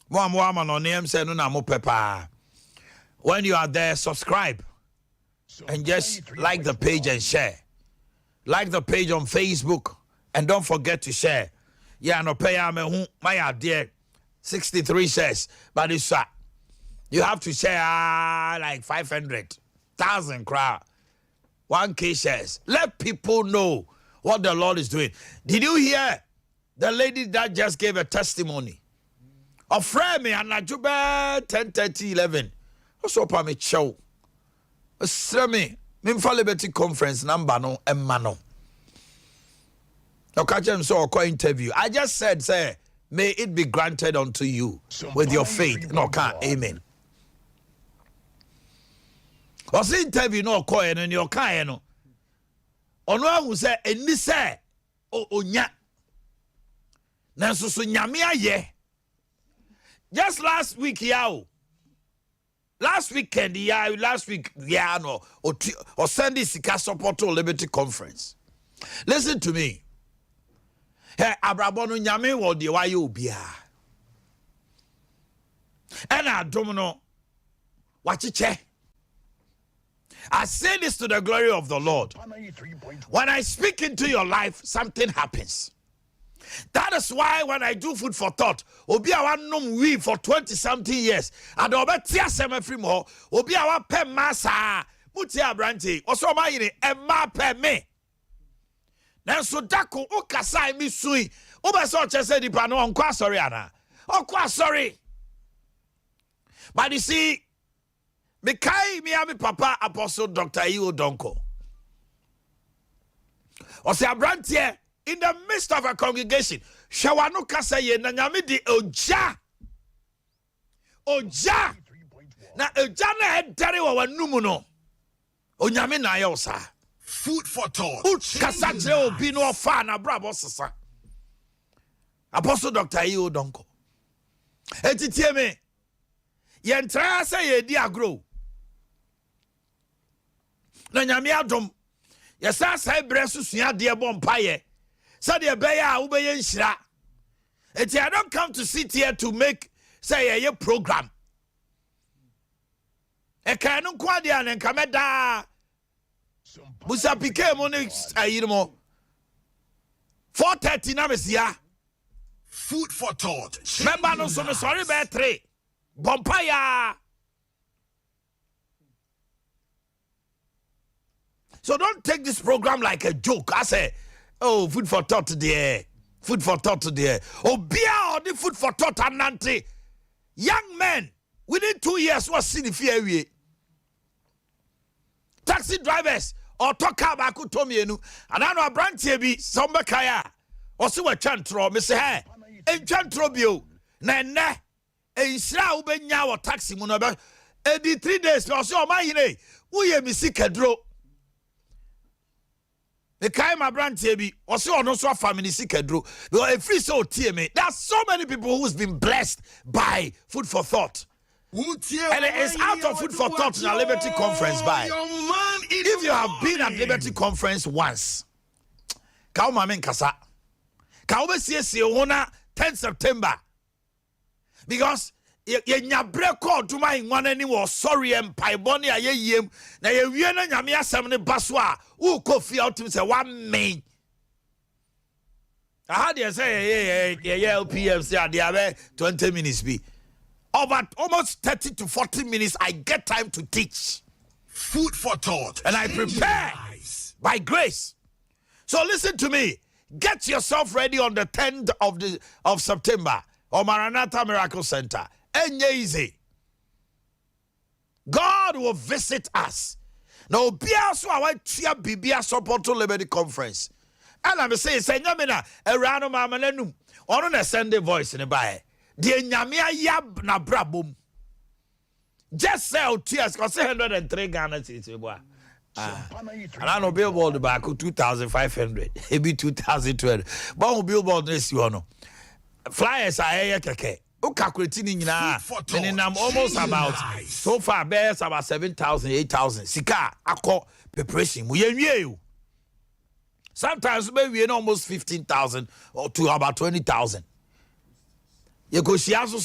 When you are there, subscribe and just like the page and share. Like the page on Facebook and don't forget to share. Yeah, no pay my idea 63 shares, but it's you have to share like 500,000 crowd, 1K shares. Let people know what the Lord is doing. Did you hear the lady that just gave a testimony? A friend me and Najuba 10:30 11. Also pa me chow. Me Liberty conference number no emano. No catch him so or interview. I just said, say, may it be granted unto you with your faith. No can't amen. Was interview no coin and your kind no. Ono who say eni say onya. Nanso so nyame aye. Just last week yaw. Last weekend, last week, no, or Sunday Sika support to Liberty Conference. Listen to me. Hey, Abrabono Nyame wo de wayo bia. Ena domino wachiche. I say this to the glory of the Lord. When I speak into your life, something happens. That is why when I do food for thought, obi awa nom we for 20-something years, and obetia sem free more, obi awa pe masa, muti abranti, oso mayini emma pe me. Nanso dako ukasa mi sui, obeso chese di pano onkwa sorry ana, onkwa sorry. But you see, me kai mi ami papa Apostle Dr. Yaw Donko. Ose abranti in the midst of a congregation, Shawanu kasa ye na nyame di oja. Oja. Na oja na edare wa wanumu no. Onyame na ye osa. Food for thought. Kasa kire obi no ofa na brabo sesa. Apostle Dr. Yaw Donko. Etitie me. Ye ntra sa ye di agro. Na nyame adom. Ye sa bre susua de bompaye. So the beya ubeye nshira. I don't come to sit here to make say a program. E kanu kwade an enkameda. Busa pike mo ne ayirmo. 4:30 na mesia. Food for thought. Remember no so sorry be 3. Bompaya. So don't take this program like a joke. I say, oh, food for thought today. Food for thought today. Oh, beer or the food for thought and nante. Young men, within 2 years, was seen if you taxi drivers or talk about Kutomienu. And I know a branch here be Sompa Kaya. Or so a chantro, Miss Hey, a chantrobio. Nana, a Isra Ubenya or taxi monoba. 83 days, or so my name. We are Missy Cadro. The Kaima brand TB also on also family sikedro. Because if free so TMA, there are so many people who's been blessed by food for thought. And it is out of food for thought in a Liberty Conference by. If you have been at Liberty Conference once, Kauma men kasa. Kauma see 10 September. Because ye nyabre call to my one any was sorry and paiboni a yem na ye wie na nyame asem ne baso a wo kofi out say one main I had you say LPM say they have 20 minutes be over almost 30 to 40 minutes I get time to teach food for thought and I prepare by grace. So listen to me, get yourself ready on the 10th of September or Maranatha Miracle Center. Easy. God will visit us. Now, be also I want to be support to Liberty Conference. And I'm saying, say, Namina, a random mamanum, on a Sunday voice in the bay. Dear Namia Yab na brabum. Just sell tears, because 103 Ghana cities. And I know billboard back 2,500, maybe 2,200. But billboard this you know. Flyers are here, keke. I'm almost about so far bears about 7,000, 8,000. Sika ako preparation. Sometimes maybe almost 15,000 or to about 20,000. You go see also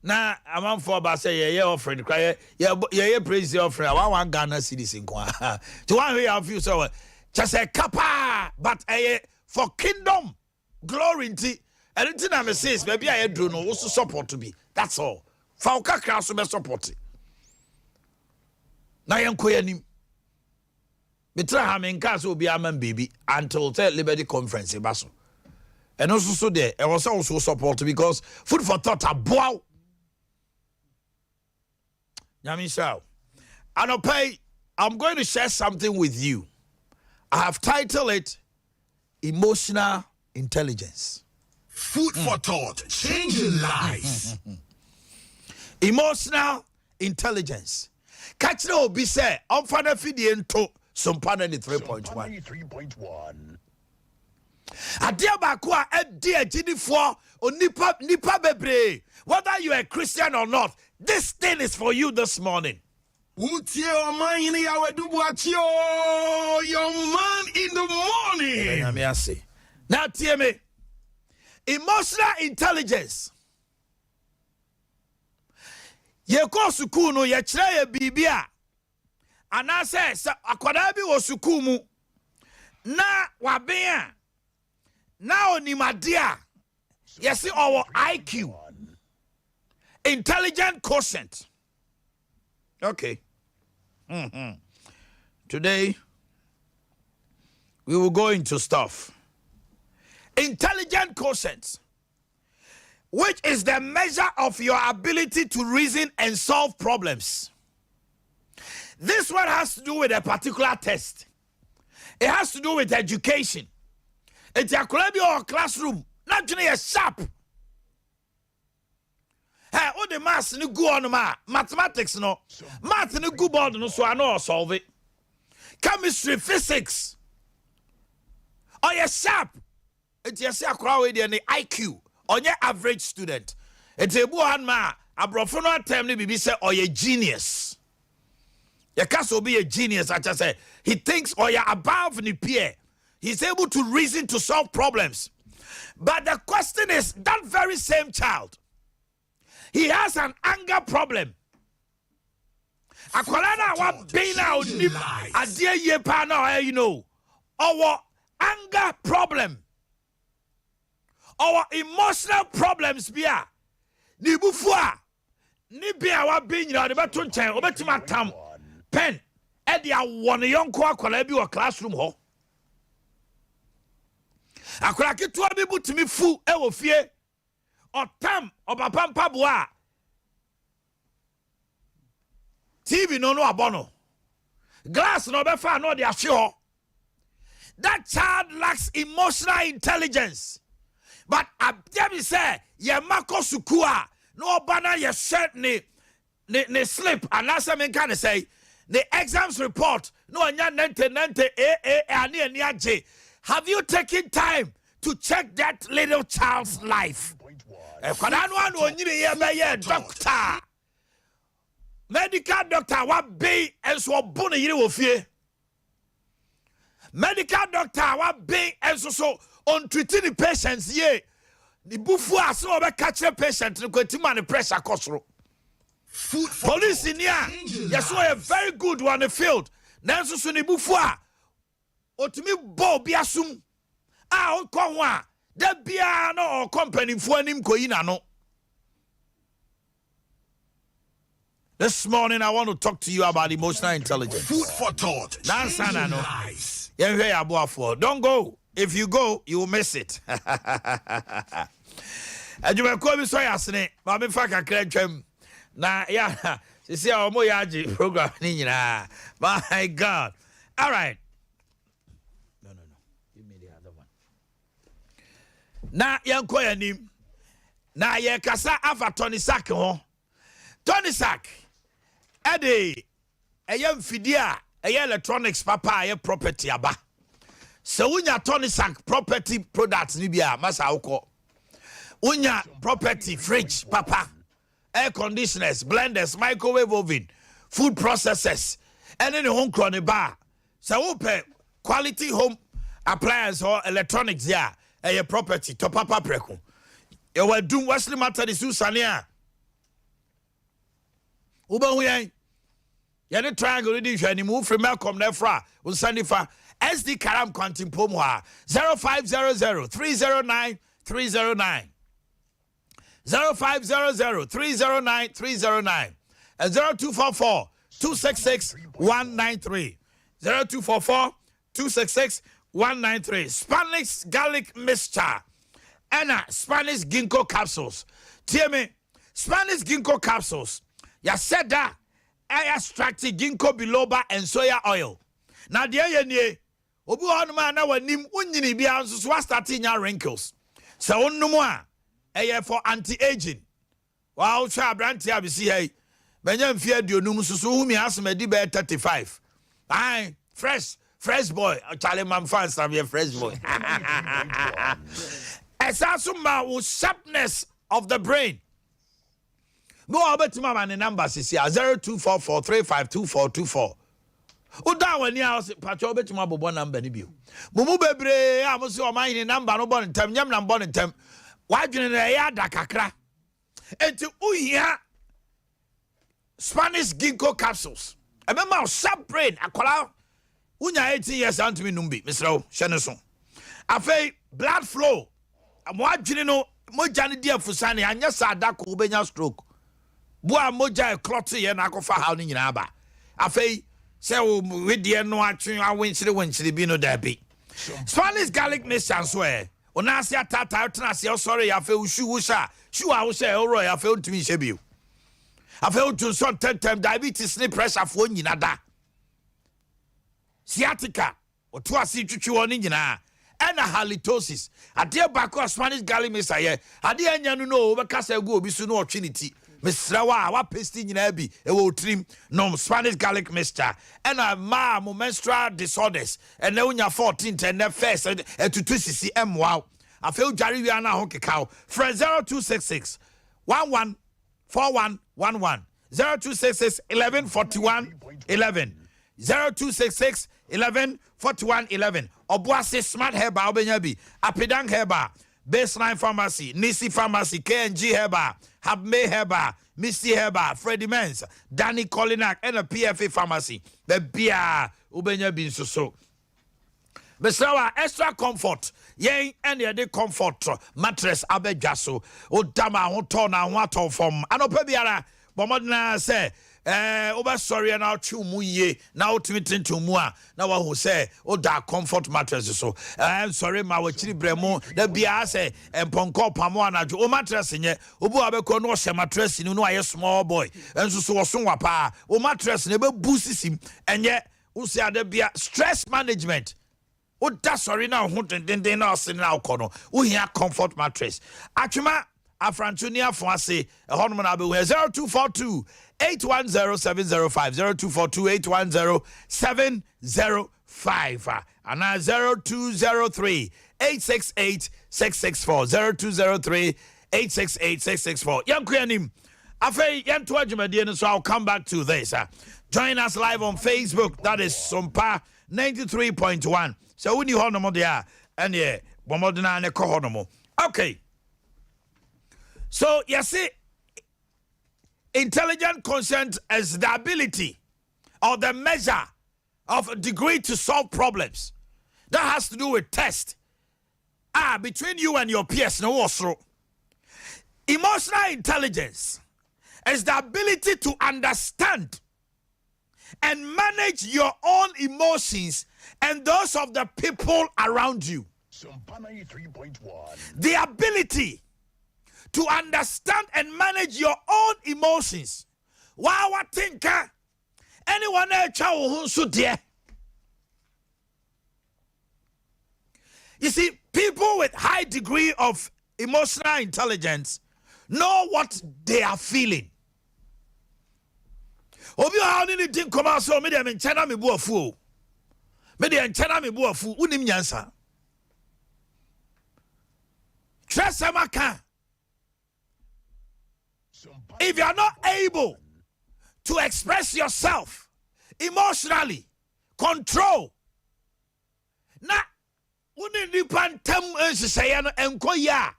na amount for ba say yeah offering cry yeah praise your offering one Ghana cedis in kwa to one way of you so just a kapa but for kingdom glory nti anything I me says maybe I do no also support to be that's all fa ukakra so be support na yenko yanim betra ha me nka so obi aman baby until the Liberty Conference ba so and also so there I was also support because food for thought aboa Nyamisha, Anope, I'm going to share something with you. I have titled it Emotional Intelligence. Food for thought, changing lives. Emotional intelligence. Catch the obi say, I'm fana fidiento Sompa 93.1. Adia bakwa edia jini for nipa bebre. Whether you are a Christian or not, this thing is for you this morning. Omanhene Yaw, your man in the morning. Now, tell me, emotional intelligence. Ye ko sukuu no ye kire ye bibia. Ana se akwada bi wo sukuu mu na waben a na onimade a yesi owo IQ. Intelligent quotient. Okay. Today, we will go into stuff. Intelligent quotient, which is the measure of your ability to reason and solve problems. This one has to do with a particular test. It has to do with education. It's a classroom. Not just sharp. Hey, all the maths ni go on mathematics no. Math ni go board no so I know solve it. Chemistry, physics. Oh yeah, sharp. It's yes akwa we the IQ. On your average student. It's a buhan ma abrofo no term ni bibi say oh yeah genius. You can't be a genius, I just say. He thinks oh yeah above the peer. He's able to reason to solve problems. But the question is that very same child. He has an anger problem. Akwalana wa be now adie ye pa na you know. Our anger problem. Our emotional problems bia. Ni bufua. Ni bia wa be nyina de beto nchen obetima tam. Pen e dia won yonko akwala bi wo classroom ho. Akwala ketua bi butimi fu e wo fie. Otam obapampa boa TV no abono glass no befa no de ahwe. That child lacks emotional intelligence. But abia say ye mako sukua no bana ye shirt ne slip and last time can say the exams report no anya 90 ani. Have you taken time to check that little child's life? Doctor, medical doctor, what be and so bonny you fie. Medical doctor, what be and so on treating the patients, ye. The buffua so over catch the patient to continue the pressure costro. Police in here, yes, so a very good one the field. Nanso so ni buffua. Otimi bo biasum. On konwa. The piano or company for him no. This morning I want to talk to you about emotional intelligence. Food for thought. Don't go. If you go, you will miss it. And you will call me so yasne. Mami faka krenchum. Na yeah. See our moyaji program. My God. All right. Na yanko yanim na ye kasa afa Tony Sack ho. Tony Sack ede eyam fidia electronics papa ye property aba. So unya Tony Sack property products ni bia masa ukọ. Unya property fridge papa, air conditioners, blenders, microwave oven, food processors, and any home crony bar. So upe quality home appliance or electronics ya. A property to papa preku. You were doing Wesley Matter the Susania. Uba huyen. Yene triangle di hwani move from Malcolm Nefra. Unsanifa SD Karam Quantimpomwa 0500 309 309 0500 309 309 and 0244 266 193 0244 266 193 Spanish garlic mixture and Spanish ginkgo capsules. Tell me, Spanish ginkgo capsules. Ya said that I extracted ginkgo biloba and soya oil. Now the ye obu on man na wanim unyini bia nso so starting your wrinkles. So onno a for anti-aging. Wow, cha branti abisi hey. Benya mfia aduonum susu hu mi asmedi be 35. Aye, fresh boy. Charlie man fans am here fresh boy. Esasuma with sharpness of the brain. Go over to my number is here 0244352424. Uda wani house patcho be to my bobo number ni bio. Mumu bebre amusi Omanhene number no bon ntem nyam na bon ntem. Wadwene na ya da kakra. Enti uhia Spanish ginkgo capsules. Remember sharp brain akola unya 18 years antimi numbi misro sheneso. Afei blood flow. Amwadwene no moja ne dia fusane anya sada ko ubenya stroke. Boa moja clot ye na akofa haw ni nyina ba. Afei se wo wedie no atwen awenchire bi no da bi. Spanish garlic mixture so Onasi atata utnasi sorry ya fe ushu usha shu a wo se oro ya fe ntumi hye bio. Afe otu so 10 time diabetes ni pressure fo nyina da. Sciatica otu asi twitwi woni nyina. Ena halitosis. Ade bako Spanish garlic mixture ye. Ade anya no no be kasa gu obi su no otwiniti. Mesrawa wa pesti nyina bi e wo trim no Spanish garlic mixture. Ena ma menstrual disorders. And now unya 14 and the first and to twisisi wow. I feel Jerry Viana Honkekao. Friend 0266 114111 0266 1141 11 0266 1141 11 Obuasi Smart Herba Obenyabi Apidang Herba Baseline Pharmacy Nisi Pharmacy KNG Herba Habme Herba Misty Herba Freddie Mens Danny Colinac and a PFA Pharmacy the Bia Obenyabi so Besawa extra comfort yen ene de comfort mattress abejaso o dama ho to na ho ato fom anopa biara bomodna say oba sorry na twu mu ye na otimi mu a na wa ho say o da comfort mattress so sorry ma wa chiri bremu da bia say emponko pamo anajo o mattress nye obu abekọ no hye mattress ni no aye small boy enso so wo so wapa o mattress ne be busisim enye wo se ada bia stress management. Oh, that's sorry now. Then now sitting now corner. Oh, here comfort mattress. Achuma Afrantunia Fwase a Hormon Abu 0242 810 705 0242 810 705 and now 0203 868 664 0203 868 664. Young Queanim. Afe Yantu Ajumadian, so I'll come back to this. Join us live on Facebook. That is Sompa 93.1. So when you hold them there, and yeah, Bomodina and Kohonomo. Okay. So you see, intelligent consent is the ability or the measure of a degree to solve problems. That has to do with test. Between you and your peers, no also. Emotional intelligence is the ability to understand and manage your own emotions and those of the people around you. Sompa 93.1. The ability to understand and manage your own emotions. Wow, I think anyone else who there. You see, people with high degree of emotional intelligence know what they are feeling. Obi ha ni din koma so me dem nchana me bu afu. Me dem nchana me bu afu unim nyansa. Tresamaka. If you are not able to express yourself emotionally, control. Na uni ni pantem ensisaya no enkoya.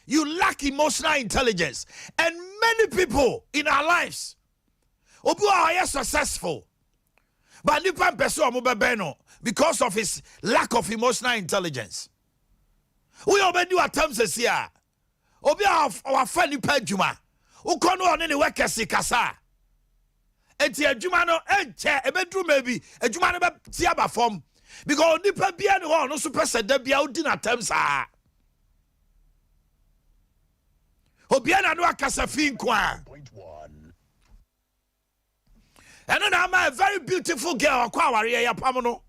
You lack emotional intelligence, and many people in our lives Obi are successful. But nipa person no because of his lack of emotional intelligence. We already do attempts this year. Obi our friend nipa juma. Ukono on any work kasa. Enti adwuma no enche ebedru maybe adwuma no be tia ba form because nipa bia no no so pese da bia odi na attempts ah. Obi na no akasa fi nkwa. And then I'm a very beautiful girl. Kwa wari ya pamono.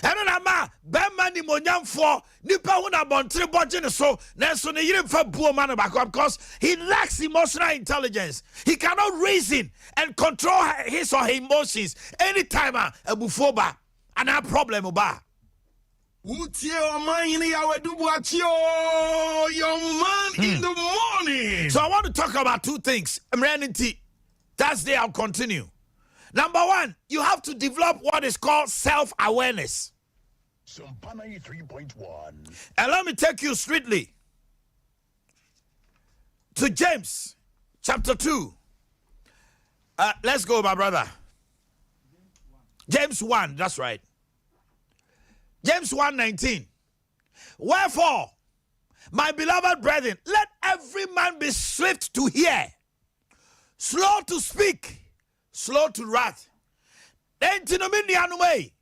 And then I'm a bema ni monyam for nipa huna bontri bodgin so nenso ne yire fa buo man back because he lacks emotional intelligence. He cannot reason and control his or her emotions anytime a bufoba and a problem ba. Omanhene Yaw your man in the morning. So I want to talk about two things. Thursday I'll continue. Number one, you have to develop what is called self-awareness. Sompa 93.1. And let me take you strictly to James chapter 2. Let's go, my brother. James 1, that's right. James 1:19. Wherefore, my beloved brethren, let every man be swift to hear, slow to speak, slow to wrath. Then tinomini anume.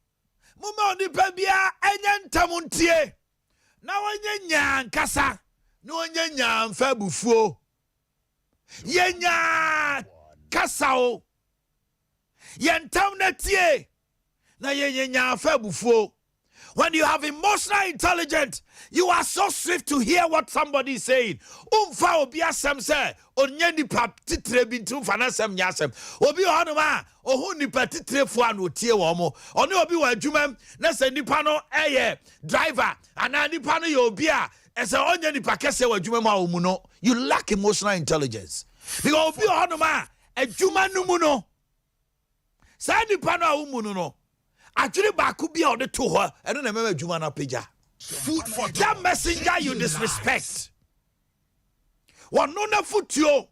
Muma oni pebia enyantamuntie. Na wanyanya nkasa. No wanyanya mfabufuo. Yenya kasao. Yentam na tie. Na yenya mfabufuo. When you have emotional intelligence, you are so swift to hear what somebody is saying. Umfa obi asem se onye nipa titre bi ntum fa na asem nya asem. Obi honoma ohu nipa titre fo an otie wo mo. Oni obi wa adwuma na se nipa no eye driver ana nipa no ye obi a ese onye nipa kese wa adwuma ma omu no. You lack emotional intelligence. Because obi honoma adwuma no mu no. Sa nipa no omu no. Actually, Bakubia or the two her, I don't remember Jumana Pija. Food for That messenger you disrespect. One no foot yo.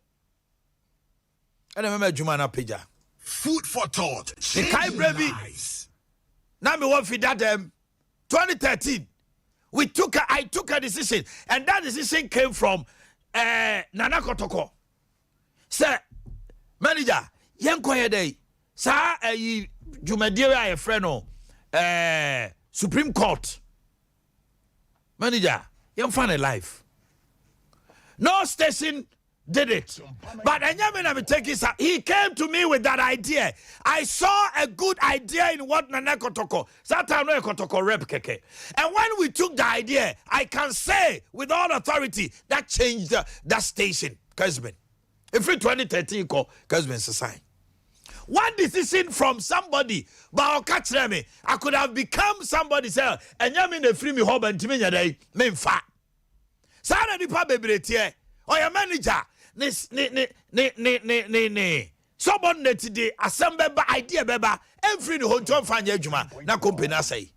I remember Jumana Pija. Food for thought. The Kai Brevi. Now me want for that 2013. I took a decision, and that decision came from Nana Kotoko. Sir, manager, yanko day. Sir, Jumadira a friend Supreme Court manager, you find a life. No station did it, but he came to me with that idea. I saw a good idea in what Nana Kotoko. And when we took the idea, I can say with all authority that changed that station. Kasben, if 2013 Kasben Society. One decision from somebody, but catch me. I could have become somebody say, and you mean a free me home and Timmy day, men fat. Sana di pa bebretier, or your manager, someone that today, assemble idea beba, every hotel fan juma, na company say.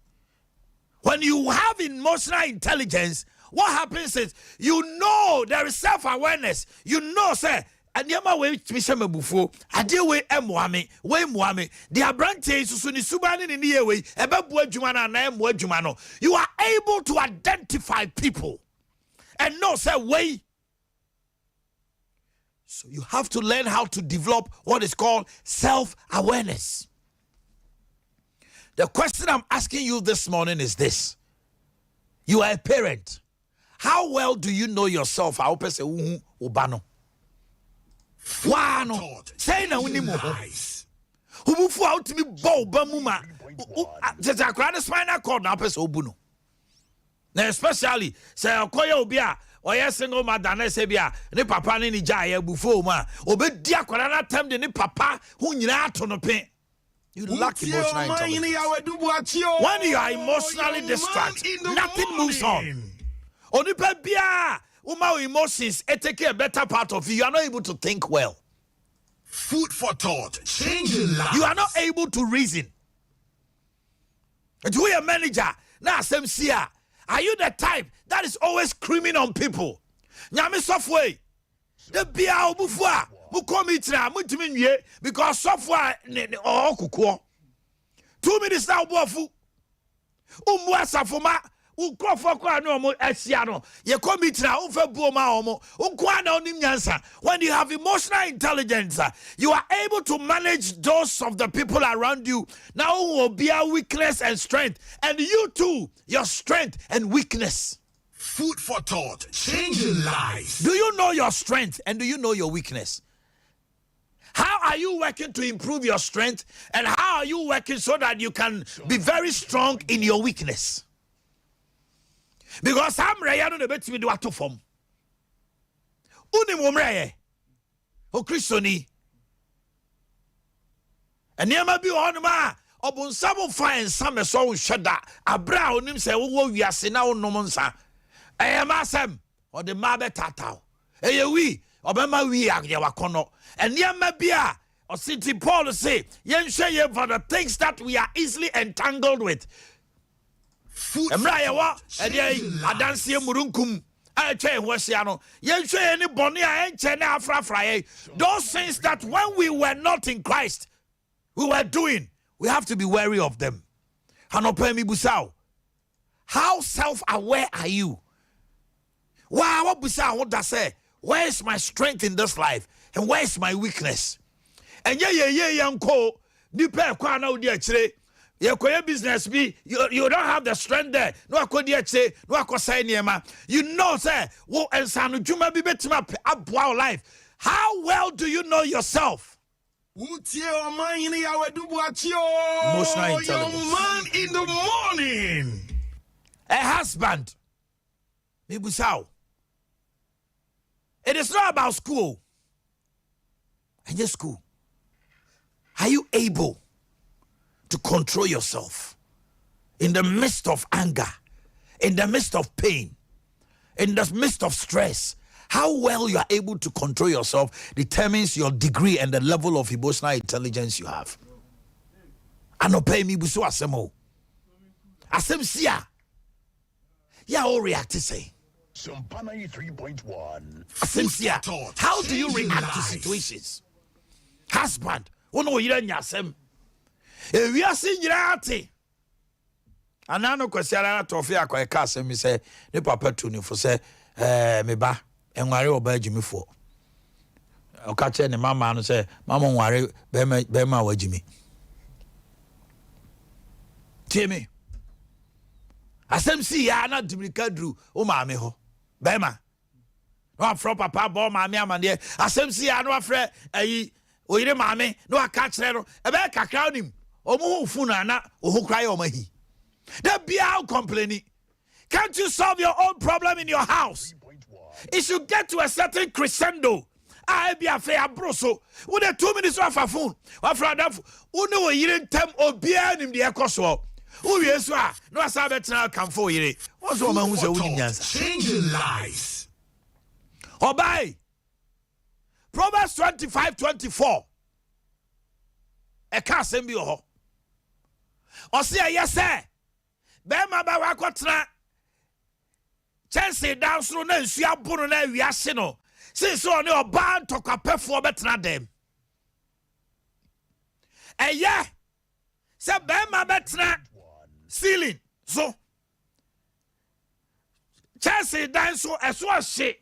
When you have emotional intelligence, what happens is you know there is self-awareness. You know, say. And yama we tmisha bufo ade we emwame we mwame the abrante susu ni subani ni ye we ebebu adwuma na emu adwuma no. You are able to identify people and know say way. So you have to learn how to develop what is called self-awareness. The question I'm asking you this morning is this: you are a parent. How well do you know yourself? I hope say ubano. Wano say na woni mo hubufu out me bow bamuma just a spinal cord na pese obu no na especially say akoya obi a oya single mother na say bia ne papa ne ni gya ya bufu mu a obedi akwara na tem de ne papa hu nyina ato no pen. You lack emotional intelligence. When you are emotionally distracted, nothing moves on. Onipa bia Uma emotions, take a better part of you. You are not able to think well. Food for thought, changing lives. You are not able to reason. And you are a manager. Now, Semsia, are you the type that is always screaming on people? Nyame software. The bia obufwa. Mu committee na mutimi nwie because software kukuo. 2 minutes now bofu. Umu asafoma ukrofo kwa no mo asia no. Ye committee na unfe buoma omo. Unkwa na onim nyansa. When you have emotional intelligence, you are able to manage those of the people around you. Now will be a weakness and strength. And you too, your strength and weakness. Food for thought, changing lives. Do you know your strength and do you know your weakness? How are you working to improve your strength? And how are you working so that you can be very strong in your weakness? Because I'm ready to bet me do to form. Unimumreye. O Christoni. And near my be on ma. Obun some fine some so shada. A brown him say, oh, we are now no monsa. I am asem or the mabe tatao. Eye we. Obama we are yawakono. And near bia or City Paul say, yen share for the things that we are easily entangled with. Emra wa ede adanse murunkum a twa hwasiano yen hwe any bone a enche na afrafra those things that when we were not in Christ we were doing, we have to be wary of them. Hanopemi busao, how self-aware are you? Wow, what busao what does say? Where is my strength in this life and where is my weakness? And yanko nipe kwa na odi achire. Your business be you don't have the strength there. No akodi no akosai niema. You know say wo ensanu juma bi betima abwa life. How well do you know yourself? Omanhene Yaw Emotional intelligence. Young man in the morning. A husband. Mibusao. It is not about school. And just school. Are you able to control yourself in the midst of anger, in the midst of pain, in the midst of stress? How well you are able to control yourself determines your degree and the level of emotional intelligence you have. Anope mi buso asemo. Asem sia. Ya all react to say. Sompa 93.1. Asem sia. How do you react to situations? Husband, ono yira nyasem. E wi ase nyira ate. Anano kwasiara tofi akwa ka asem mi say ne papa tu ni fo say me ba enware oba agimifo. Oka che ne mama no say mama nware be ma wagimi. Tiemi. Asem si ya na dimrika dru o ma me ho. Be ma. No afro papa bo ma me amane. Asem si ya no afre ayi oyire ma me no aka kire no. E be kakra nim. Omo hu na na ohu krai omahi. That be out complaining. Can't you solve your own problem in your house? It should get to a certain crescendo. I be a fair broso. With the 2 minutes of a phone. After that, uno year tem obia in the ecoso. Who yes, no sabet now come for you. What's woman who's a winning answer? Changing lives. Obey. Proverbs 25:24. A castle be ho. Or say, yes, sir. Bema ba wakotra. Chance down through na nsia bono na wiase no. Since on your band to kapefo betra dem. Eye. Se bema betra ceiling. So Chance down so eso ahye.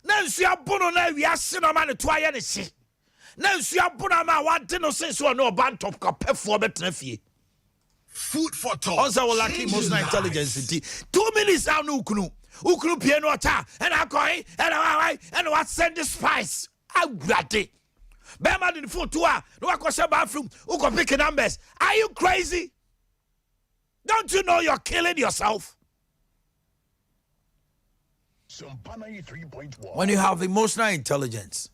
Na nsia bono na wiase no ma ne to aye ne hye. Na nsia bono ma wade no since on your band to kapefo betra fie. Food for thought. Also, will lack emotional intelligence. 2 minutes out, no kunu. Ukunu piano ta and I koi and what send the spice. I got it. Bema in the foot to no akosha bathroom. Uko pick numbers. Are you crazy? Don't you know you're killing yourself? Sompa 93.1. When you have emotional intelligence,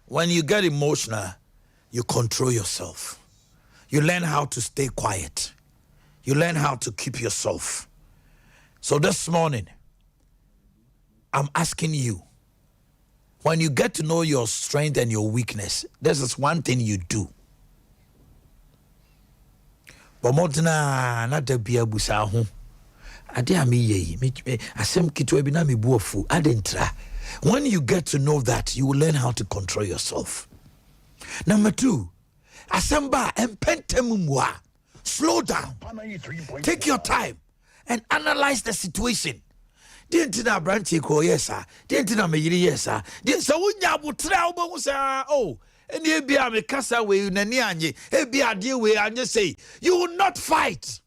when you get emotional, you control yourself. You learn how to stay quiet. You learn how to keep yourself. So this morning, I'm asking you, when you get to know your strength and your weakness, this is one thing you do. But modena na da bia busa ho. Ade ami ye. Asem kitwa bi na me buofu. Adentra. When you get to know that, you will learn how to control yourself. Number 2, asamba empentemumwa. Slow down. Take your time and analyze the situation. Didn't na branch ko yes sir. Didn't na me yes sir. Didn't so wunya butra obo say oh. And ye be me kasa we nani anye. E be ade we anye say you will not fight.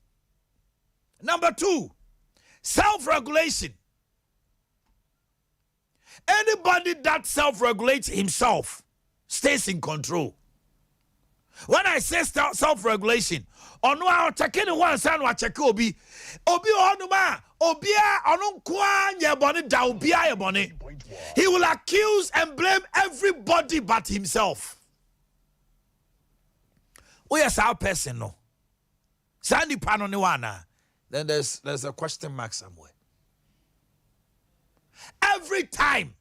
Number 2, self-regulation. Anybody that self-regulates himself stays in control. When I say self-regulation, ono a check one san wa check obi onuma obia ono kwa nyebone da obia yebone. He will accuse and blame everybody but himself. We are our person no. Sandy pano ni wana. Then there's a question mark somewhere. Every time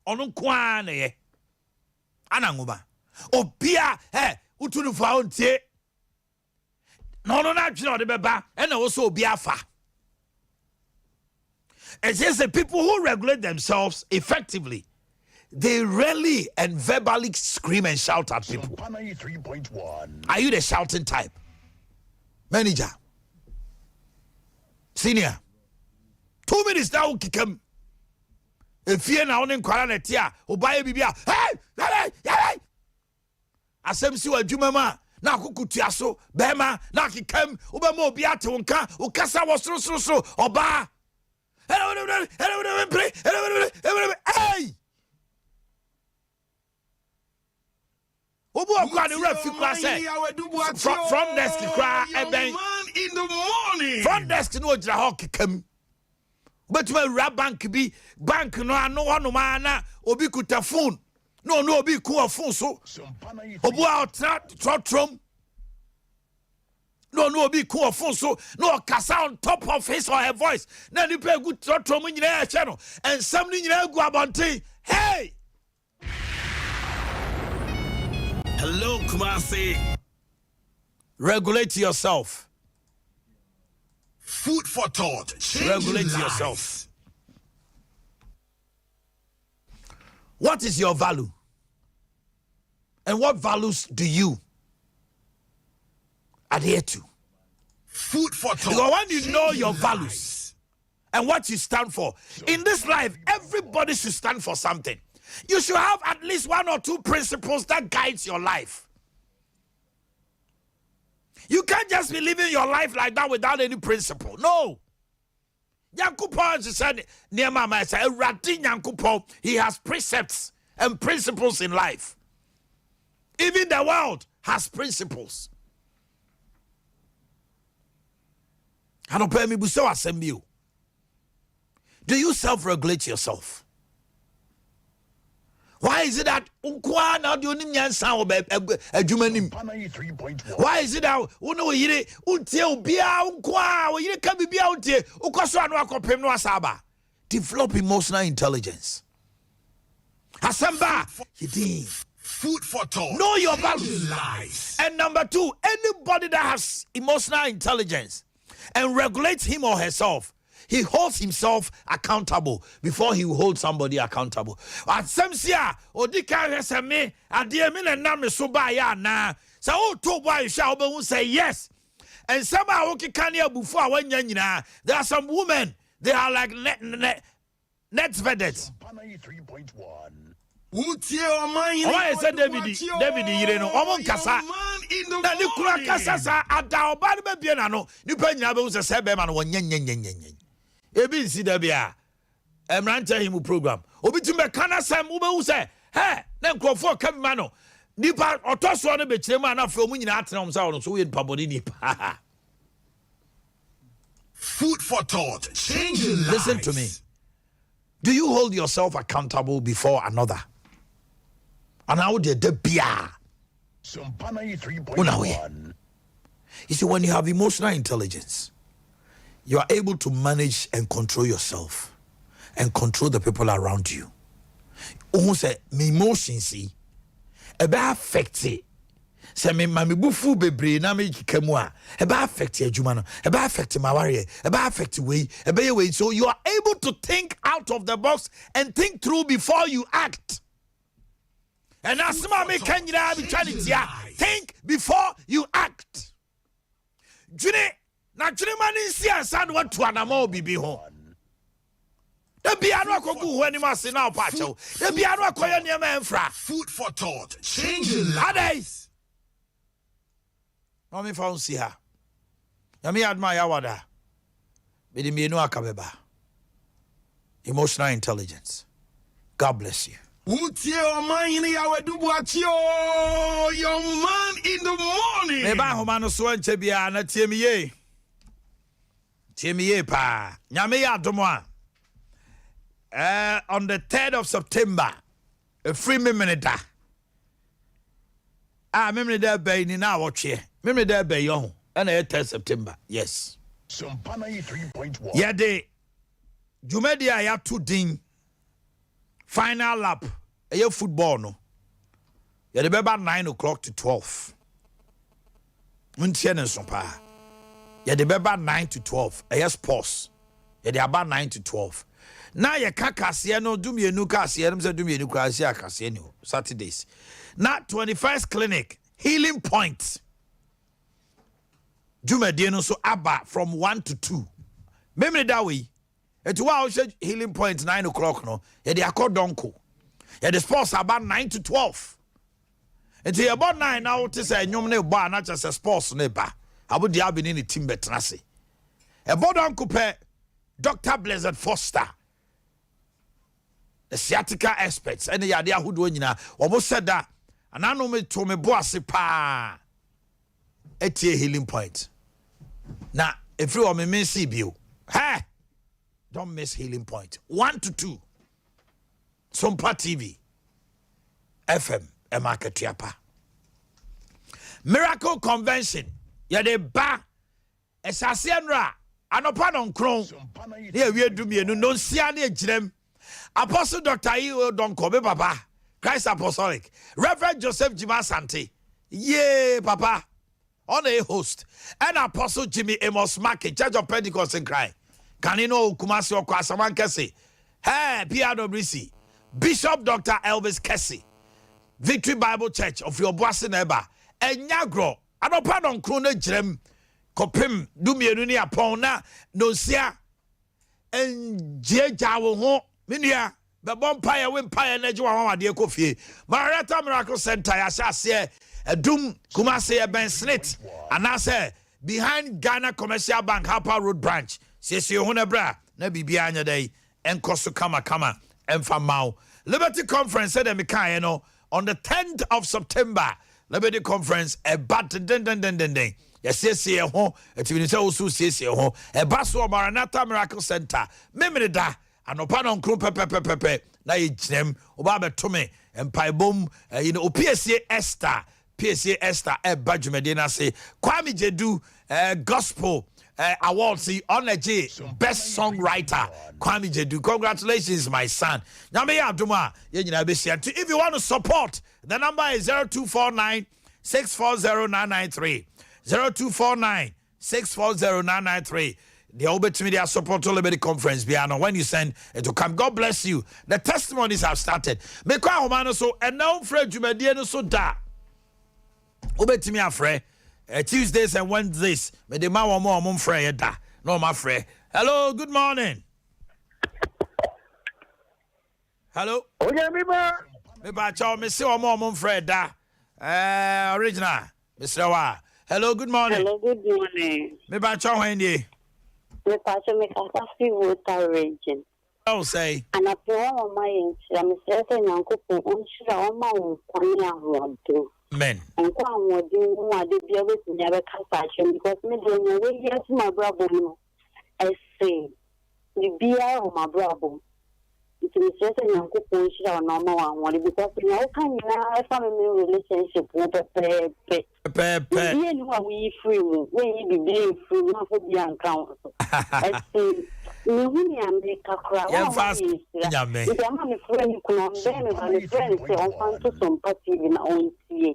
ono kwa ne ananguma obia utunu fa ontie no na twene ode beba and also obia fa. It says the people who regulate themselves effectively, they rarely and verbally scream and shout at people. Are you the shouting type? Manager, senior, 2 minutes now kikam. If you na on kwara na tia, obaye bibia, hey! Asem si wadwuma ma na akukutua so bema na kikam obema obi ate wonka ukasa wo soro oba. Hey! Obu akwa the refi kwa say from desk kra eben in the morning. Front desk no gira ho kikam. Betuma wura bank no ano hono ma na obi kuta phone. No obi ku a phone so. Obu out trotrom. No obi ku a phone so. No kasa on top of his or her voice. Na ni pe good trotrom nyina channel. And some nyina gu abonte. Hey! Hello, Kumasi. Regulate yourself. Food for thought. Regulate yourself. What is your value? And what values do you adhere to? Food for thought. Because when you know your values and what you stand for, in this life, everybody should stand for something. You should have at least 1 or 2 principles that guides your life. You can't just be living your life like that without any principle. No. Yankupon said, near Mama said, Yankupon, he has precepts and principles in life. Even the world has principles. Do you self-regulate yourself? Why is it that why is it that develop emotional intelligence? Food for thought. Know your values. And number 2, anybody that has emotional intelligence and regulates him or herself, he holds himself accountable before he will hold somebody accountable. At some sia, odika resame, adie me na me so ba ya na. So o to boy shall be say yes. And somehow okay can you before wanya nyina. There are some women, they are like net vedettes. Why is that David Yireno? Omon Kasa. Na ni kura kasa sa ada oba be bia na no. Ni pa nyina be say sebe ma no nyenyenyenyenyen. Ebi nsi da bia. Emranta him program. Obi tumbe kana sam wo be say, "Hey, na nkrofo ka bi ma no." Nipa otoso no be kire ma na fa mu nyina atena om sa wo so we nipa body nipa. Food for thought. Change your life. Listen to me. Do you hold yourself accountable before another? And how did the bia? Sompa 3.1. You see, when you have emotional intelligence, you are able to manage and control yourself and control the people around you. Who say me emotions see a bad affect Se me mami bufu bebre na me kikamu a e ba affect adwuma no e ba affect my warrior e ba affect way e be way. So you are able to think out of the box and think through before you act. And as mama can you be trying to think before you act. June na june man si ansan what to anamo bibi ho. The piano kogu when you must now pacho. The piano koya near enfra. Food for thought. Changing lives. No me found see her. Yami admire wada. Bidi me no akabeba. Emotional intelligence. God bless you. Omanhene Yaw do Boakye, your man in the morning. Me ba homa no so anche bia na tie me ye. Tie me ye pa. Nyame ya domo a. On the 3rd of September, a free minute. Memory there bay ni na watch here. Memory there bay yon. And 3rd September. Yes. Sompa 3.1. Yeah, de Jumedia ya 2 ding. Final lap. A football no. Yeah, the about 9 o'clock to 12. Untien Sompa. Yeah, the about 9 to 12. A sports. Yeah, the about 9 to 12. Na ye kakase no dum ye nu kase no se dum ye nu kase akase no Saturdays. Na 21st clinic healing point. Jumade no so aba from 1 to 2. Memre that way. Etu wa healing point 9 o'clock no. Ye de akodonko. Ye the sports about 9 to 12. Etu about 9 now to say nyom ne ba na just sports ne ba. Abudi abi ni team betrase. E bodonko pe Dr. Blessed Foster. The sciatica experts and the idea who do nyina almost said that and I know me to me boss pa etie healing point. Now if you are me see you, hey, don't miss healing point. 1 to 2 Sompa TV FM e market yapa Miracle Convention ya de ba esase enra anopa non kron ne we du mienu no nsia ne agirem Apostle Dr. E.O. Donkobe Papa, Christ Apostolic, Reverend Joseph Jima Sante, yeah, Papa, on a host, and Apostle Jimmy Amos Market, Church of Pentecost in Cry, Canino Kumasi or Kwasaman Kessi, hey, PRWC, Bishop Dr. Elvis Kessi, Victory Bible Church of your Boasin Eba, and Nyagro, and Opadon Krone Jrem, Kopim, Dumienuni Apona, Nosia, and Jejawo. Minia, the Bompire Wimpire Nejua de Kofi, Marata Miracle Center, I shall say, a Doom Kumasi Ben Snit, and I say, behind Ghana Commercial Bank, Harper Road Branch, says you Hunabra, Nebi Bianya Day, and Kosu Kama, and Famau. Liberty Conference said, Mikayano, on the 10th of September, Liberty Conference, a bat, den. Yes, yes, home, a TV also says, a Basso Maranatha Miracle Center, Memida. Anopanon krum pepe na yinem oba to me empire boom PSA Esther e badjumede na say Kwame Jedu gospel award see Onaje best songwriter Kwame Jedu. Congratulations my son. Nyame ya adoma ye nyina be share. If you want to support, the number is 0249 640 993 0249 The Obet Media Support Liberty Conference Biano. When you send it to come, God bless you. The testimonies have started. Make kwa homano so and now Fred Jumadiano so da. Obet me afre Tuesdays and Wednesdays. Me de ma wa mo frɛ da. No my friend. Hello, good morning. Hello. Me ba chaw me se wa mo frɛ da. Original. Mr. Wa. Hello, good morning. Hello, good morning. Me ba chaw when ye. Me pacho me kasasi water region. Oh, say. And I pray on my inch. I'm certain uncle for unshira on my own want to. Men. And come what do want to be able to never compassion because me don't know where yes my brother. I say the beer of my brother. It is certain uncle for unshira on my one because you know can you have a family relationship with a pet. You know we free when you be free not for the account. I see. Me America crowd. Yeah, fast. Yeah, me. If I'm a friend, you can be my friend. Say, I'm going to some party in our own tea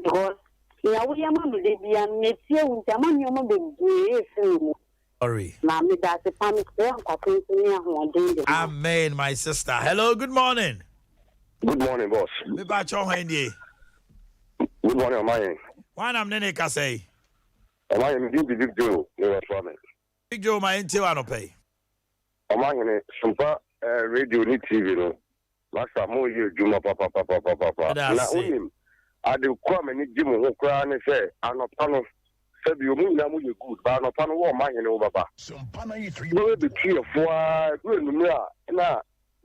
because Ya we am no de bia me tie wo ntia man nyoma bebree efiri mu. Sorry. Na me da se pam se akwapen ni ahoden de. Amen, my sister. Hello, good morning. Good morning, boss. Me ba cho hwendie. Good morning, Omanhene. Why am nene ka say? Omanhene, me di Big Joe, ne restaurant. Big Joe my enti wa no pay. Omanhene, Sompa radio ni TV no. Master mo ye juma papa. Na unim. Ade kwa me ni jimu ho kra ne se anopa no. Se bi omu na mo ye good, ba anopa no wo Omanhene wo baba. Sompa na 3. No be tie fo a, no nu a na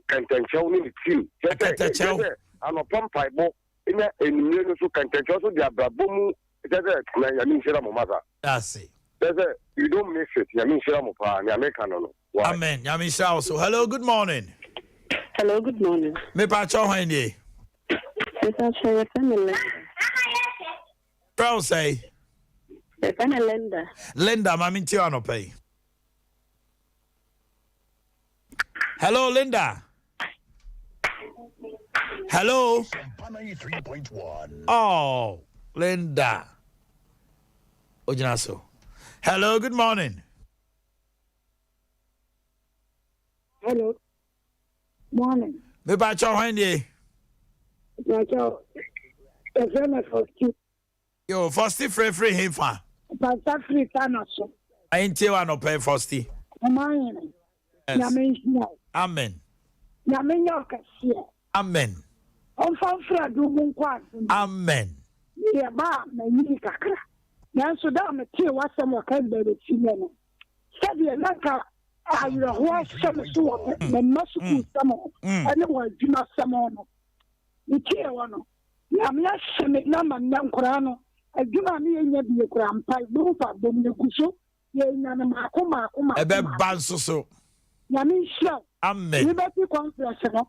kantanchew ni team. Kantanchew. Anopa mpaibo ina enumere no so kantanchew so dia brabo mu. Na ya min shira mo maza. That's it. You don't miss it. Ya min shira mo pa, ni American no. Amen. Ya min shira also. Hello, good morning. Hello, good morning. Me pa cho hwendie. It's a family. Proud say. The family Linda. Linda, my enti wa no pay. Hello, Linda. Hello. Sompa na 3.1. Oh, Linda. Ojinaso. Hello, good morning. Hello. Morning. Me ba cho hwendie. Nacho. The family for you. Yo, Frosty free him fa. Pastor Free Tanaso. I enti wa no pay Frosty. Omanhene. Yes. Yamen. Amen. Yamen yokasie. Amen. On fanfra do mun kwa. Amen. Ya ba na yiri kakra. Nanso da me tie wasem wa kan be ti no. Sabi na ka ayro ho sem so me masu ku samo. Ane wa djuma samo no. Ni tie wa no. Ya me sem na man na nkora no. Adwuma me nya bi ekura mpai bu fa bom ne kuso. Ye nya na makoma. Ebe banso so. Ya me show. Amen. Liberty conference no.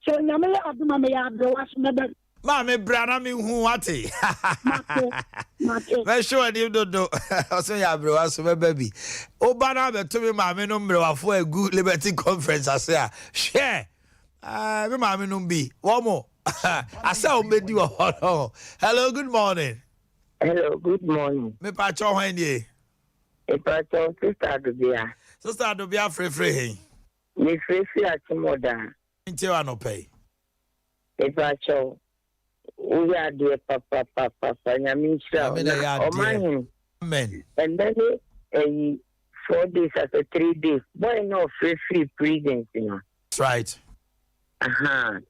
So nya me aduma me ya do was me da. Ma me brana me hu wate. Mate. Me show him do. So ya bro aso me baby. Oba na be to me ma me no mbrewafo egu Liberty conference ase a. Share. Me ma me no bi. Wo mo. Asa o medi wo ho. Hello, good morning. Hello, good morning. Me pa cho hwendie. E pa cho sister Adobia. Sister Adobia free hin. Me free Atimoda. Enti wa no pay. E pa cho uya de papa nyamisha. Omanhene. Amen. And then 4 days after 3 days. Boy no free prison, you know. That's right. Aha.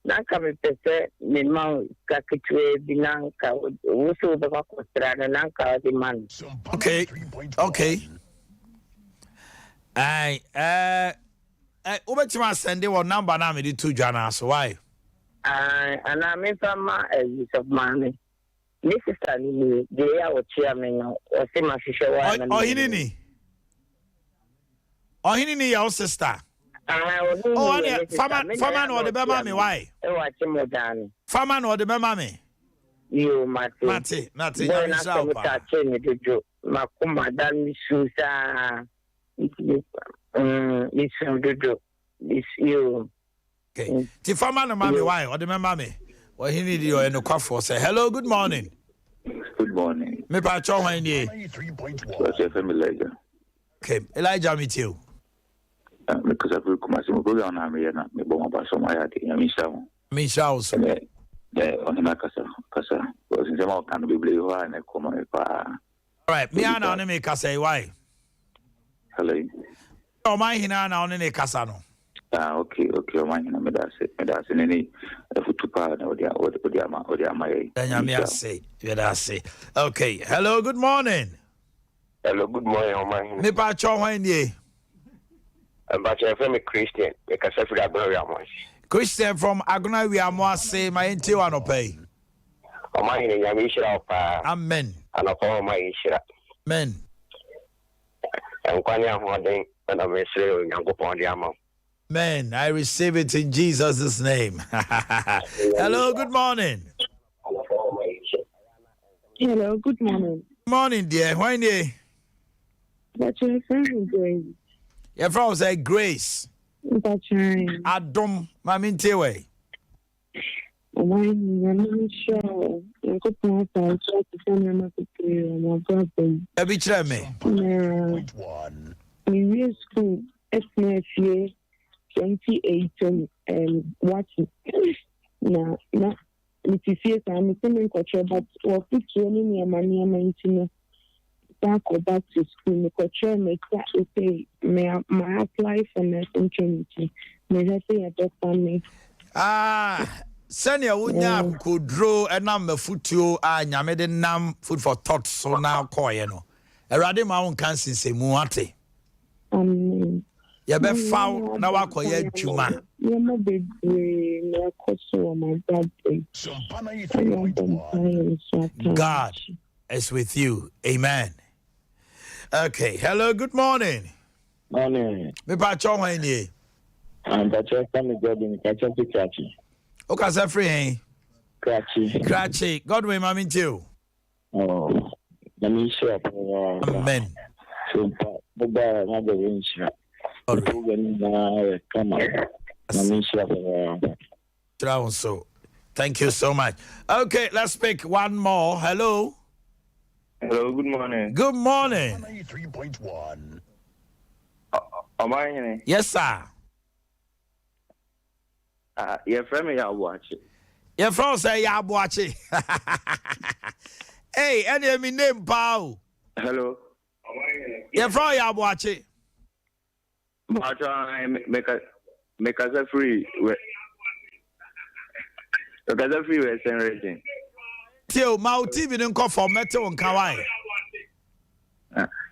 Nanka me pese me ma kakitwe binanka wusu baba kostrana nanka di man. Okay. Ubetima send your number na me di two jana so why? And I mean fama use of money. This sister ni de ya wo chairman no o se ma hwehwe wa na. Ohinini your sister. Oh, Farmer no the bema me why? Farmer no the bema me. You mate. You so ta cheni dojo. Makuma dan mi susa. Listen dojo. This you. Okay. Ti farmer no mama why? Or the bema me. Well, he need you no kwafo say hello, good morning. Good morning. Me pa cho hwan ni. 3.1. Elijah. Okay, Elijah meet you. Because I feel come some program na me na me bon ba so my ade ya mi sha. Me sha also. On na kasa. Because in them can be blue wa na come pa. All right, me ana on me kasa why? Hello. Oh my hina na on ne kasa no. Okay, Omanhene me da se neni futupa na odi ama ye. Danya me say, you da say. Okay, hello, good morning. Hello, good morning, Omanhene. Me pa cho hwan ni. But I am a Christian because I feel Abraham. Christian from Aguna we are more say my enti wa no pay. Omanhene Yaw pa. Amen. And upon my Ishra. Amen. And kwanya hoden and I'm sure Yankopon diamo. Man, I receive it in Jesus' name. Hello, good morning. Hello, good morning. Morning, dear. Why ni? That's your friend, Grace. Your friend say Grace. That's right. Adom, mami ntewe. Omanhene Yaw, Nyankopɔn fa so to send me to my brother. Ebi kyerɛ me. We school SNFA 2018 watching. Na it is yes, I'm saying culture, but what put you in your money and back or back to school. The culture makes that say, may I apply for nursing training? May I say a doctor me? Senior Wunya could draw a number futu nyamede nam food for thought so now koyeno. Erade ma won kan sinse muate. Ya be foul na wakoye dwuma. Ya ma bebre na koso my birthday. God is with you. Amen. Okay. Hello, good morning. Morning. Me pa cho hwan ni? And that's why I'm going to catch you. Okay, say free. Cratchy. God will mami too. Oh, let me share. Amen. Sompa, baba, na the winch. Come on. Let me share. So, thank you so much. Okay, let's pick one more. Hello. Hello, good morning. Good morning. 93.1. Omanhene. Yes, sir. Your friend me watch it. Your friend say ya Boakye. Hey, any me name Pau. Hello. Your friend ya Boakye. But make us free. Because free we send rating. Tio, my TV didn't call for metal and Kawai.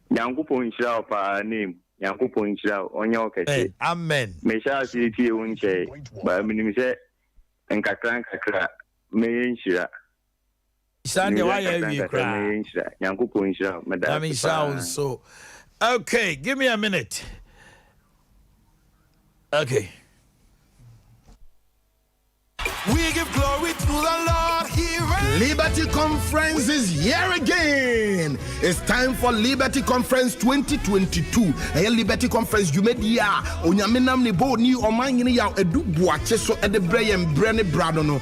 Nyankopɔn nhyira pa name. Nyankopɔn nhyira onye okete. Amen. Me sha asiti wonche. Ba minim se nkakra me nhyira. Sunday why you cry? Me nhyira. Nyankopɔn nhyira. That means so. Okay, give me a minute. Okay. We give glory to the Lord here. Liberty Conference is here again. It's time for Liberty Conference 2022. Hey, Liberty Conference, you made ya. Onyamenam ni bo ni Omanhene Yaw edu Boakye so ede brey brane brado no.